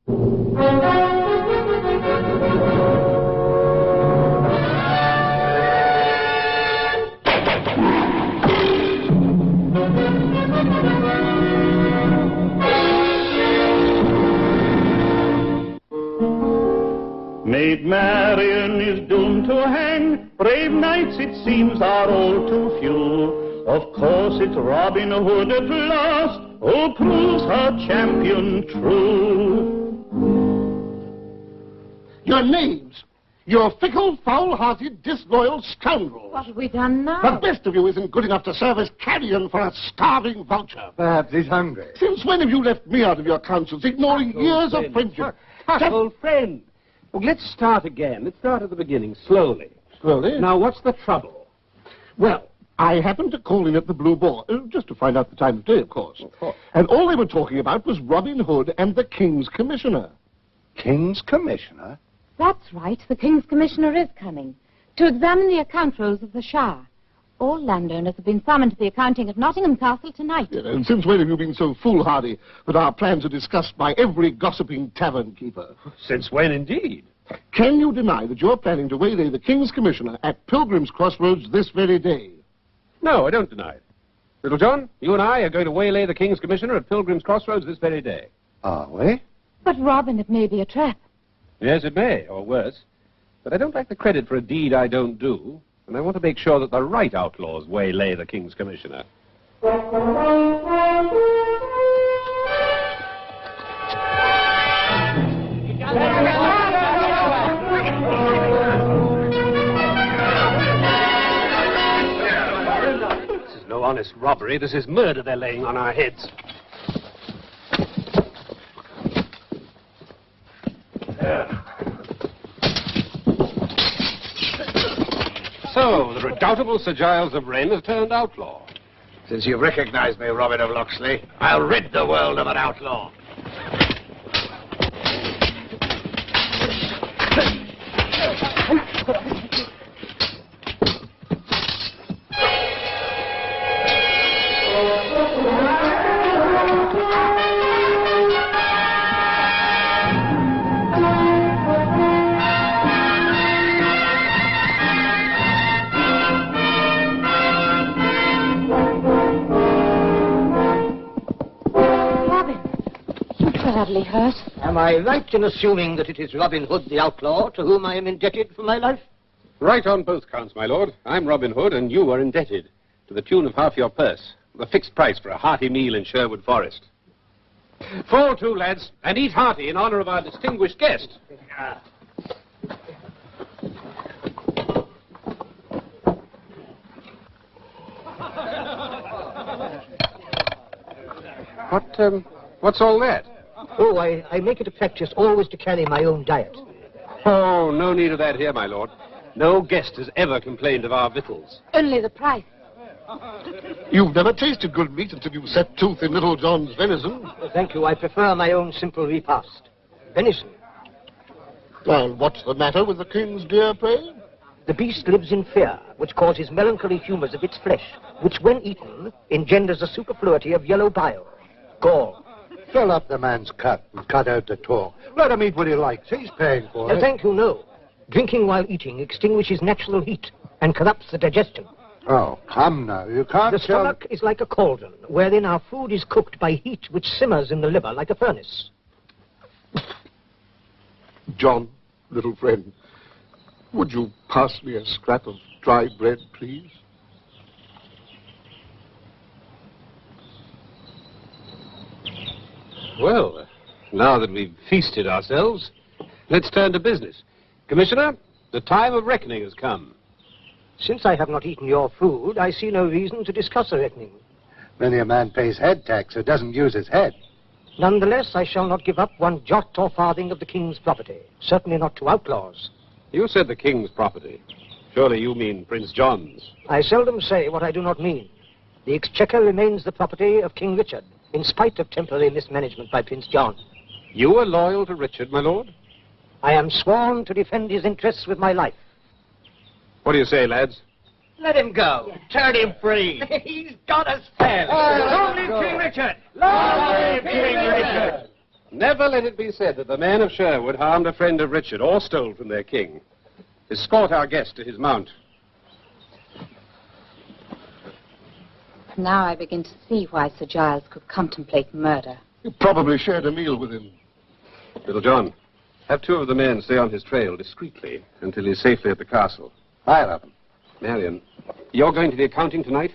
Maid Marian is doomed to hang. Brave knights, it seems, are all too few. Of course it's Robin Hood at last, who proves her champion true. Your names! You're fickle, foul-hearted, disloyal scoundrel. What have we done now? The best of you isn't good enough to serve as carrion for a starving vulture. Perhaps he's hungry. Since when have you left me out of your counsels, ignoring years of friendship? Old friend. Well, let's start again. Let's start at the beginning, slowly. Slowly? Now, what's the trouble? Well, I happened to call in at the Blue Boar, just to find out the time of day, of course. And all they were talking about was Robin Hood and the King's Commissioner. King's Commissioner? That's right. The King's Commissioner is coming to examine the account rolls of the Shah. All landowners have been summoned to the accounting at Nottingham Castle tonight. Yeah, and since when have you been so foolhardy that our plans are discussed by every gossiping tavern keeper? Since when, indeed? Can you deny that you're planning to waylay the King's Commissioner at Pilgrim's Crossroads this very day? No, I don't deny it. Little John, you and I are going to waylay the King's Commissioner at Pilgrim's Crossroads this very day. Are we? But, Robin, it may be a trap. Yes, it may, or worse. But I don't like the credit for a deed I don't do, and I want to make sure that the right outlaws waylay the King's Commissioner. This is no honest robbery. This is murder they're laying on our heads. So, the redoubtable Sir Giles of Wren has turned outlaw. Since you've recognized me, Robin of Locksley, I'll rid the world of an outlaw. Badly hurt. Am I right in assuming that it is Robin Hood the outlaw to whom I am indebted for my life? Right on both counts, my lord. I'm Robin Hood, and you are indebted to the tune of half your purse. The fixed price for a hearty meal in Sherwood Forest. Fall to, lads, and eat hearty in honor of our distinguished guest. What's all that? Oh, I make it a practice always to carry my own diet. Oh, no need of that here, my lord. No guest has ever complained of our victuals. Only the price. You've never tasted good meat until you set tooth in Little John's venison. Thank you. I prefer my own simple repast. Venison. Well, what's the matter with the king's deer, pray? The beast lives in fear, which causes melancholy humours of its flesh, which, when eaten, engenders a superfluity of yellow bile. Gall. Fill up the man's cup and cut out the talk. Let him eat what he likes. He's paying for it. Thank you, no. Drinking while eating extinguishes natural heat and corrupts the digestion. Oh, come now. You can't The stomach is like a cauldron, wherein our food is cooked by heat which simmers in the liver like a furnace. John, little friend, would you pass me a scrap of dry bread, please? Well, now that we've feasted ourselves, let's turn to business. Commissioner, the time of reckoning has come. Since I have not eaten your food, I see no reason to discuss a reckoning. Many a man pays head tax who doesn't use his head. Nonetheless, I shall not give up one jot or farthing of the king's property. Certainly not to outlaws. You said the king's property. Surely you mean Prince John's. I seldom say what I do not mean. The exchequer remains the property of King Richard, in spite of temporary mismanagement by Prince John. You are loyal to Richard, my lord? I am sworn to defend his interests with my life. What do you say, lads? Let him go. Turn him free. He's got us fed. Long live King Richard! Long live King Richard! Never let it be said that the men of Sherwood harmed a friend of Richard or stole from their king. Escort our guest to his mount. Now I begin to see why Sir Giles could contemplate murder. You probably shared a meal with him. Little John, have two of the men stay on his trail discreetly until he's safely at the castle. Aye, Robin. Marion, you're going to the accounting tonight?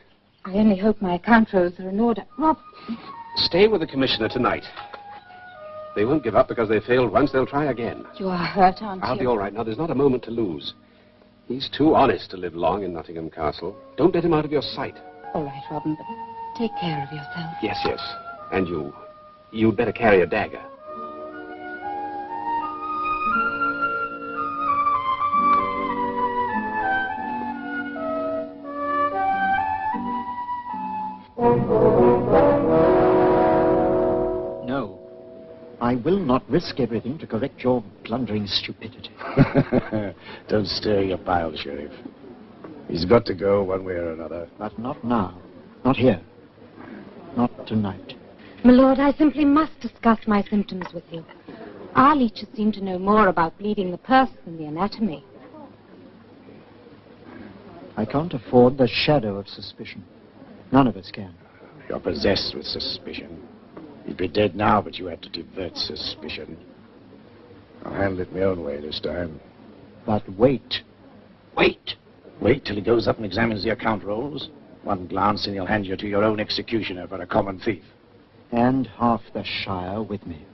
I only hope my account rolls are in order. Rob, Stay with the commissioner tonight. They won't give up because they failed once. They'll try again. you are hurt, aren't I'll you? be all right. Now, there's not a moment to lose. He's too honest to live long in Nottingham Castle. Don't let him out of your sight. All right, Robin, but take care of yourself. Yes, yes. And you'd better carry a dagger. No. I will not risk everything to correct your blundering stupidity. Don't stir your pile, Sheriff. He's got to go one way or another. But not now. Not here. Not tonight. My lord, I simply must discuss my symptoms with you. Our leeches seem to know more about bleeding the purse than the anatomy. I can't afford the shadow of suspicion. None of us can. You're possessed with suspicion. He'd be dead now, but you had to divert suspicion. I'll handle it my own way this time. But wait. Wait! Wait till he goes up and examines the account rolls. One glance and he'll hand you to your own executioner for a common thief. And half the Shire with me.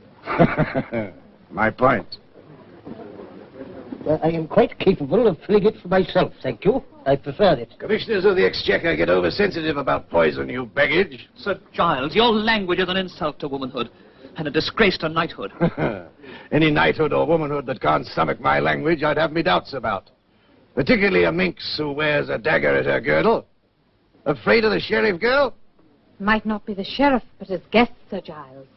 My point. Well, I am quite capable of filling it for myself, thank you. I prefer it. Commissioners of the Exchequer get oversensitive about poison, you baggage. Sir Giles, your language is an insult to womanhood and a disgrace to knighthood. Any knighthood or womanhood that can't stomach my language, I'd have me doubts about. Particularly a minx who wears a dagger at her girdle. Afraid of the sheriff girl? Might not be the sheriff, but his guest, Sir Giles.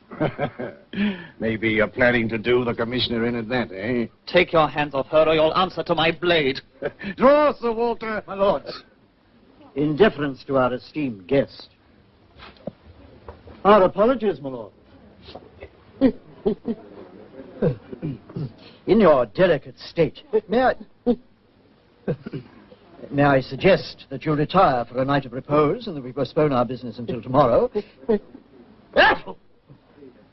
Maybe you're planning to do the commissioner in at that, eh? Take your hands off her or you'll answer to my blade. Draw, Sir Walter. My lords, in deference to our esteemed guest, our apologies, my lord. In your delicate state, may I suggest that you retire for a night of repose and that we postpone our business until tomorrow?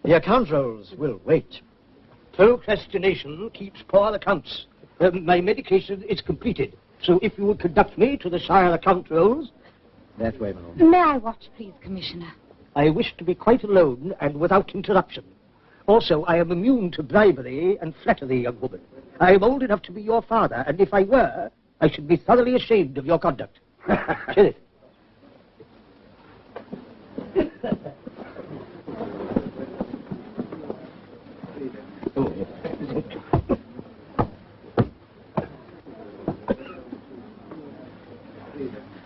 The account rolls will wait. Procrastination keeps poor accounts. My medication is completed, so if you would conduct me to the Shire account rolls... That way, my lord. May I watch, please, Commissioner? I wish to be quite alone and without interruption. Also, I am immune to bribery and flattery, young woman. I am old enough to be your father, and if I were, I should be thoroughly ashamed of your conduct. Sheriff.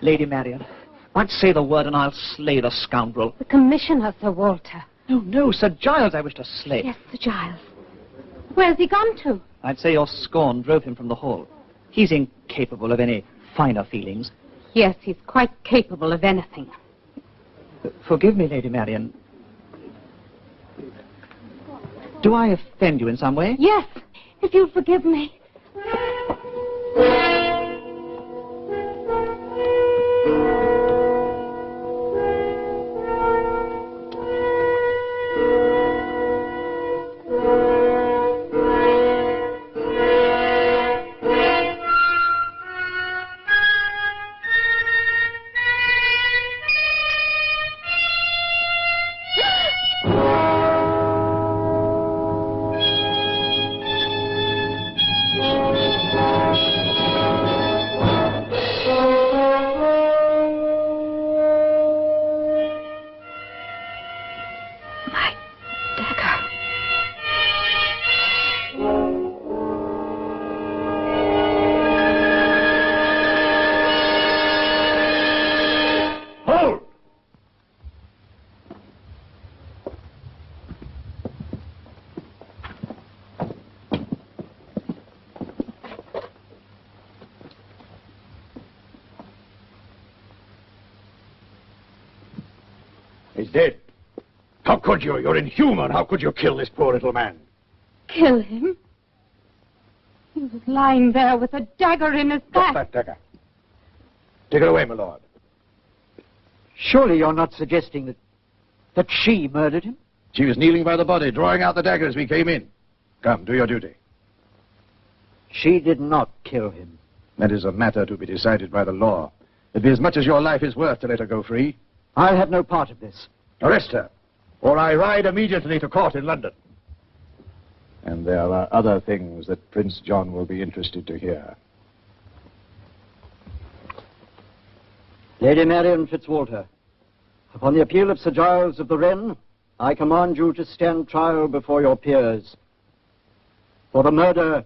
Lady Marion, once say the word and I'll slay the scoundrel. The Commissioner, Sir Walter. No, no, Sir Giles I wish to slay. Yes, Sir Giles. Where's he gone to? I'd say your scorn drove him from the hall. He's incapable of any finer feelings. Yes, he's quite capable of anything. Forgive me, Lady Marion. Do I offend you in some way? Yes, if you'll forgive me. He's dead. How could you? You're inhuman. How could you kill this poor little man? Kill him? He was lying there with a dagger in his Drop back. that dagger. Take it away, my lord. Surely you're not suggesting that she murdered him? She was kneeling by the body, drawing out the dagger as we came in. Come, do your duty. She did not kill him. That is a matter to be decided by the law. It'd be as much as your life is worth to let her go free. I'll have no part of this. Arrest her, or I ride immediately to court in London. And there are other things that Prince John will be interested to hear. Lady Marion Fitzwalter, upon the appeal of Sir Giles of the Wren, I command you to stand trial before your peers for the murder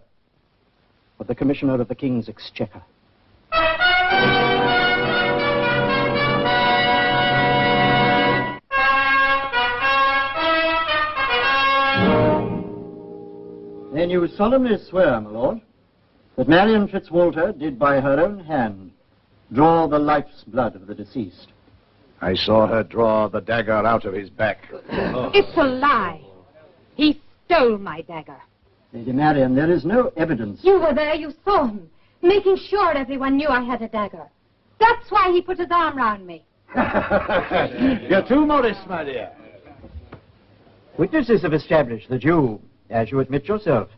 of the Commissioner of the King's Exchequer. Then you solemnly swear, my lord, that Marion Fitzwalter did by her own hand draw the life's blood of the deceased. I saw her draw the dagger out of his back. It's a lie. He stole my dagger. Lady Marion, there is no evidence. You were there, you saw him, making sure everyone knew I had a dagger. That's why he put his arm round me. You're too modest, my dear. Witnesses have established that you, as you admit yourself,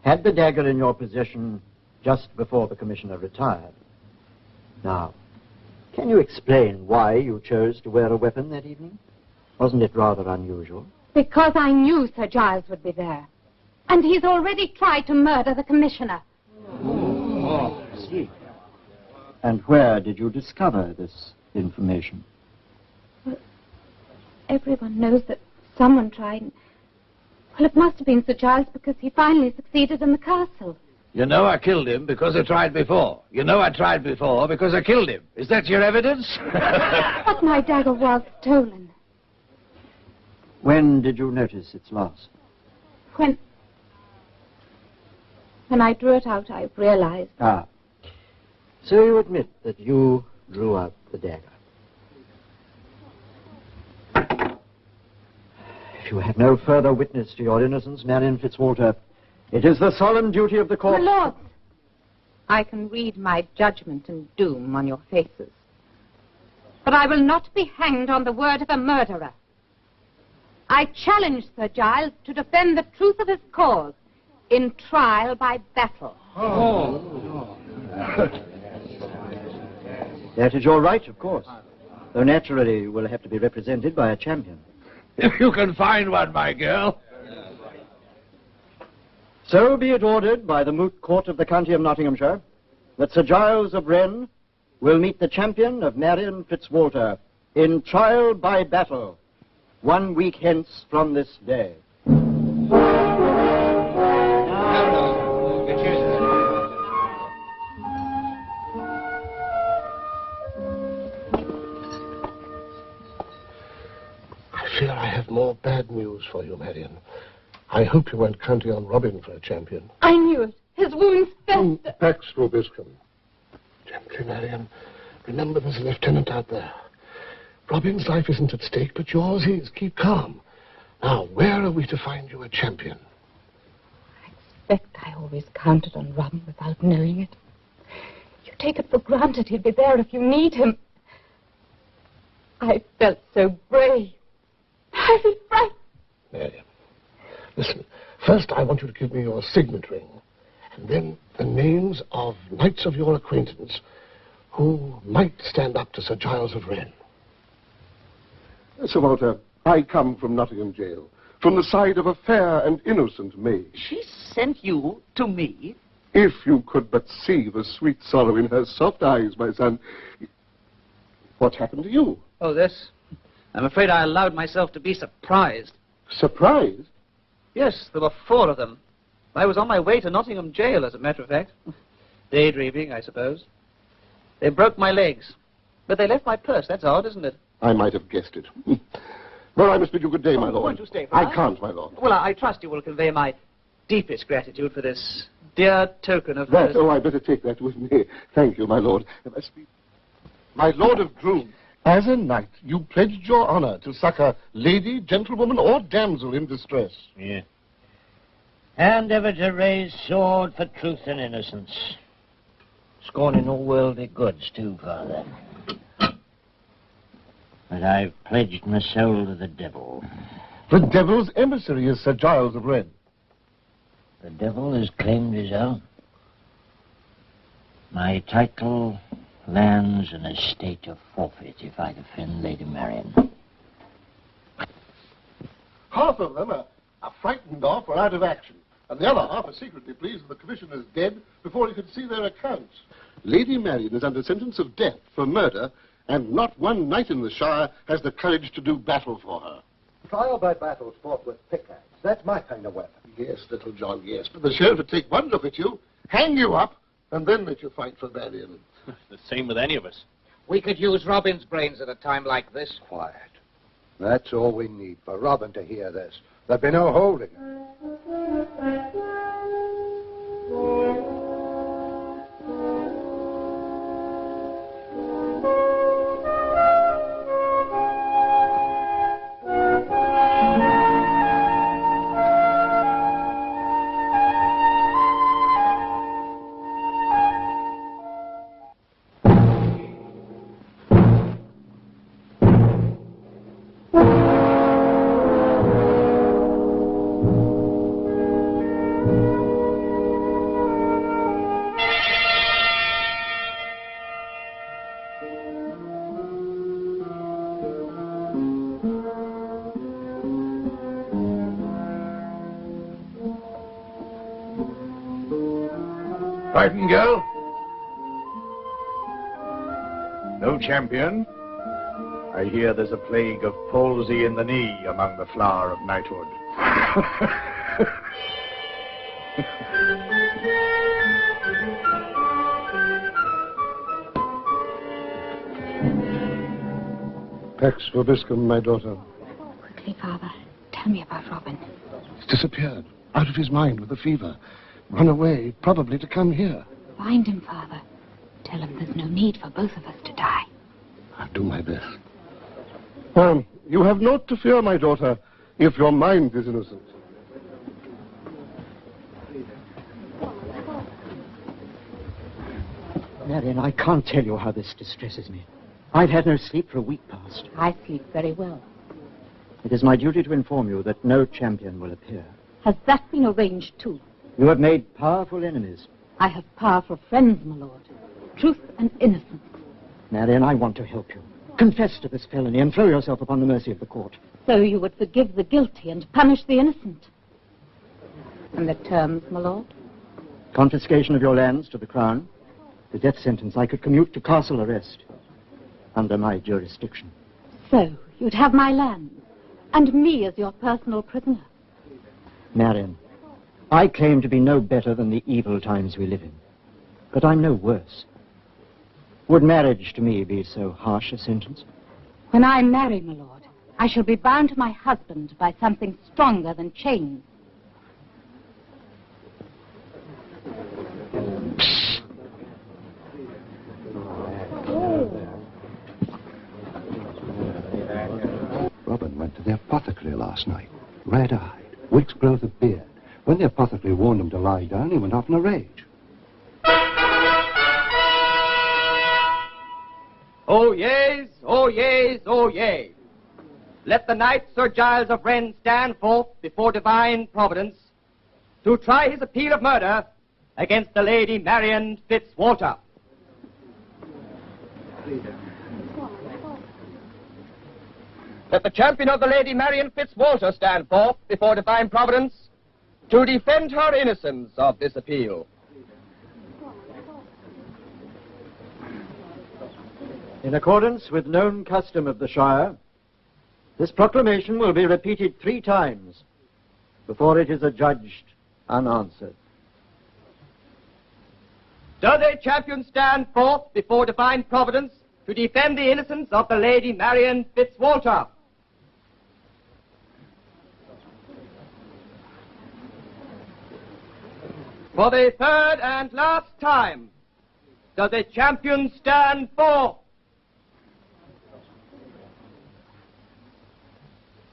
had the dagger in your possession just before the Commissioner retired. Now, can you explain why you chose to wear a weapon that evening? Wasn't it rather unusual? Because I knew Sir Giles would be there. And he's already tried to murder the Commissioner. Oh, I see. And where did you discover this information? Well, everyone knows that someone tried. Well, it must have been Sir Giles because he finally succeeded in the castle. You know I killed him because I tried before. You know I tried before because I killed him. Is that your evidence? But my dagger was stolen. When did you notice its loss? When I drew it out, I realized. Ah. So you admit that you drew out the dagger. If you have no further witness to your innocence, Marion Fitzwalter, it is the solemn duty of the court... My lord, I can read my judgment and doom on your faces. But I will not be hanged on the word of a murderer. I challenge Sir Giles to defend the truth of his cause in trial by battle. That is your right, of course. Though naturally you will have to be represented by a champion. If you can find one, my girl. So be it ordered by the moot court of the county of Nottinghamshire that Sir Giles of Wren will meet the champion of Marion Fitzwalter in trial by battle 1 week hence from this day. I fear I have more bad news for you, Marion. I hope you won't counting on Robin for a champion. I knew it. His wounds fester. Pax Robiscum. Gently, Marion. Remember there's a lieutenant out there. Robin's life isn't at stake, but yours is. Keep calm. Now, where are we to find you a champion? I expect I always counted on Robin without knowing it. You take it for granted he'd be there if you need him. I felt so brave. I was frightened. Marion, listen. First, I want you to give me your signet ring, and then the names of knights of your acquaintance who might stand up to Sir Giles of Wren. Sir Walter, I come from Nottingham Jail, from the side of a fair and innocent maid. She sent you to me? If you could but see the sweet sorrow in her soft eyes, my son. What happened to you? Oh, this? I'm afraid I allowed myself to be surprised. Surprised? Yes, there were 4 of them. I was on my way to Nottingham Jail, as a matter of fact. Daydreaming, I suppose. They broke my legs. But they left my purse. That's odd, isn't it? I might have guessed it. Well, I must bid you good day, my lord. Won't you stay for I us? can't, my lord. Well, I trust you will convey my deepest gratitude for this dear token of... That, oh, I'd better take that with me. Thank you, my lord. My lord of Droom. As a knight, you pledged your honor to succor lady, gentlewoman, or damsel in distress. Yeah. And ever to raise sword for truth and innocence. Scorning all worldly goods, too, Father. But I've pledged my soul to the devil. The devil's emissary is Sir Giles of Red. The devil has claimed his own. My title, lands, and estate are forfeit if I defend Lady Marian. Half of them are frightened off or out of action, and the other half are secretly pleased that the commissioner's dead before he could see their accounts. Lady Marian is under sentence of death for murder, and not one knight in the Shire has the courage to do battle for her. Trial by battle's fought with pickaxe. That's my kind of weapon. Yes, little John, yes. But the sheriff would take one look at you, hang you up, and then let you fight for Marian. The same with any of us. We could use Robin's brains at a time like this. Quiet. That's all we need for Robin to hear this. There'll be no holding her. Nightingale? No champion? I hear there's a plague of palsy in the knee among the flower of knighthood. Pax vobiscum, my daughter. Quickly, Father. Tell me about Robin. He's disappeared, out of his mind with the fever. Run away, probably to come here. Find him, Father. Tell him there's no need for both of us to die. I'll do my best. You have naught to fear, my daughter, if your mind is innocent. Marian, I can't tell you how this distresses me. I've had no sleep for a week past. I sleep very well. It is my duty to inform you that no champion will appear. Has that been arranged, too? You have made powerful enemies. I have powerful friends, my lord. Truth and innocence. Marian, I want to help you. Confess to this felony and throw yourself upon the mercy of the court. So you would forgive the guilty and punish the innocent. And the terms, my lord? Confiscation of your lands to the crown. The death sentence I could commute to castle arrest. Under my jurisdiction. So you'd have my land and me as your personal prisoner. Marian, I claim to be no better than the evil times we live in. But I'm no worse. Would marriage to me be so harsh a sentence? When I marry, my lord, I shall be bound to my husband by something stronger than chains. Robin went to the apothecary last night, red-eyed, week's growth of beard. When the apothecary warned him to lie down, he went off in a rage. Oh, yeas, oh, yeas, oh, yea. Let the knight Sir Giles of Wren stand forth before divine providence to try his appeal of murder against the Lady Marian Fitzwalter. Let the champion of the Lady Marian Fitzwalter stand forth before divine providence to defend her innocence of this appeal. In accordance with known custom of the Shire, this proclamation will be repeated 3 times before it is adjudged unanswered. Does a champion stand forth before divine providence to defend the innocence of the Lady Marian Fitzwalter? For the 3rd and last time, does a champion stand forth?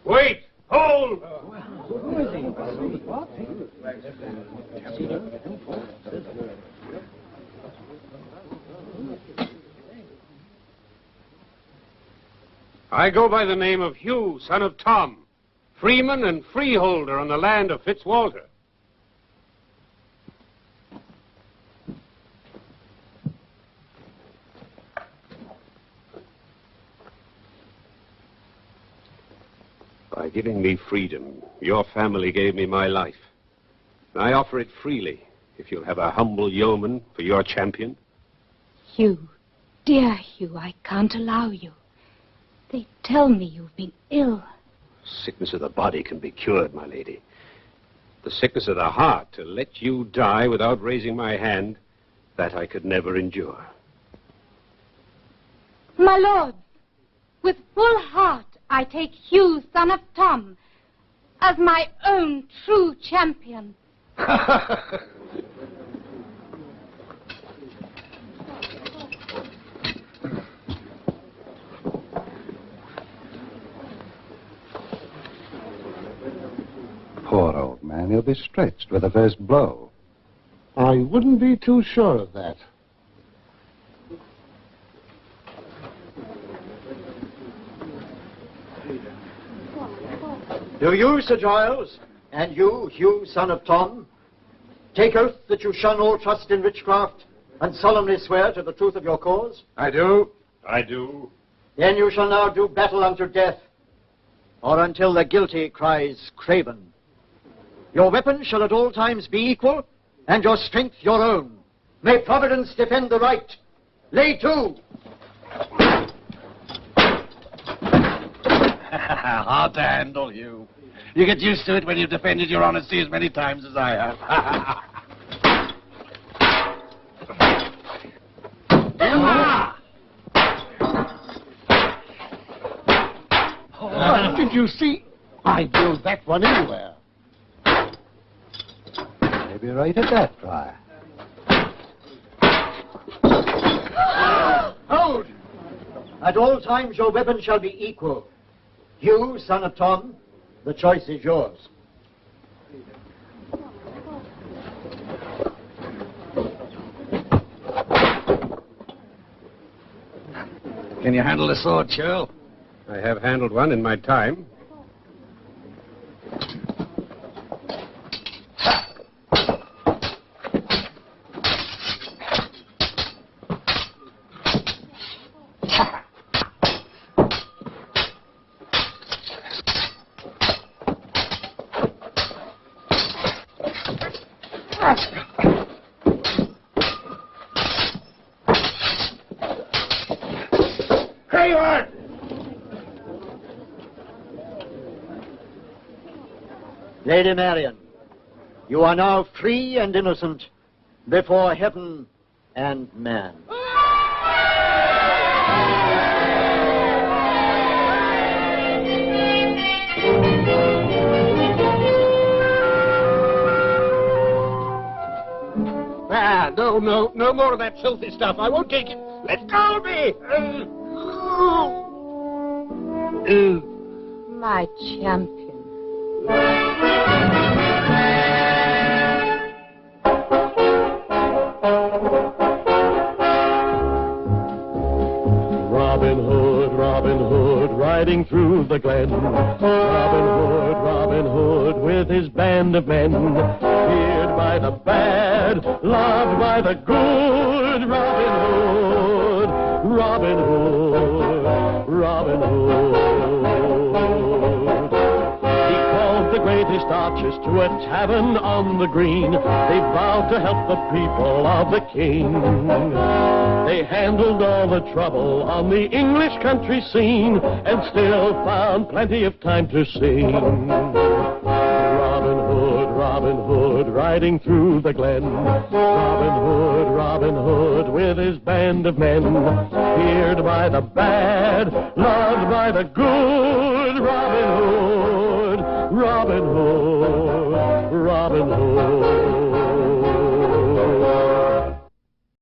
Wait! Hold! I go by the name of Hugh, son of Tom, freeman and freeholder on the land of Fitzwalter. By giving me freedom, your family gave me my life. I offer it freely, if you'll have a humble yeoman for your champion. Hugh, dear Hugh, I can't allow you. They tell me you've been ill. Sickness of the body can be cured, my lady. The sickness of the heart, to let you die without raising my hand, that I could never endure. My lord, with full heart, I take Hugh, son of Tom, as my own true champion. Poor old man, he'll be stretched with the first blow. I wouldn't be too sure of that. Do you, Sir Giles, and you, Hugh, son of Tom, take oath that you shun all trust in witchcraft and solemnly swear to the truth of your cause? I do. I do. Then you shall now do battle unto death, or until the guilty cries craven. Your weapons shall at all times be equal, and your strength your own. May Providence defend the right. Lay to! Hard to handle, you. You get used to it when you've defended your honesty as many times as I have. Did you see? I built that one anywhere. Maybe right at that, Friar. Hold! At all times your weapons shall be equal. You, son of Tom, the choice is yours. Can you handle a sword, Churl? I have handled one in my time. Lady Marian, you are now free and innocent before heaven and man. No more of that filthy stuff. I won't take it. Let go of me. My champion. Robin Hood, riding through the glen. Robin Hood, with his band of men. Feared by the bad, loved by the good. Robin Hood. He called the greatest archers to a tavern on the green. They vowed to help the people of the king. They handled all the trouble on the English country scene and still found plenty of time to sing. Robin Hood, riding through the glen. Robin Hood, with his band of men. Feared by the bad, loved by the good. Robin Hood.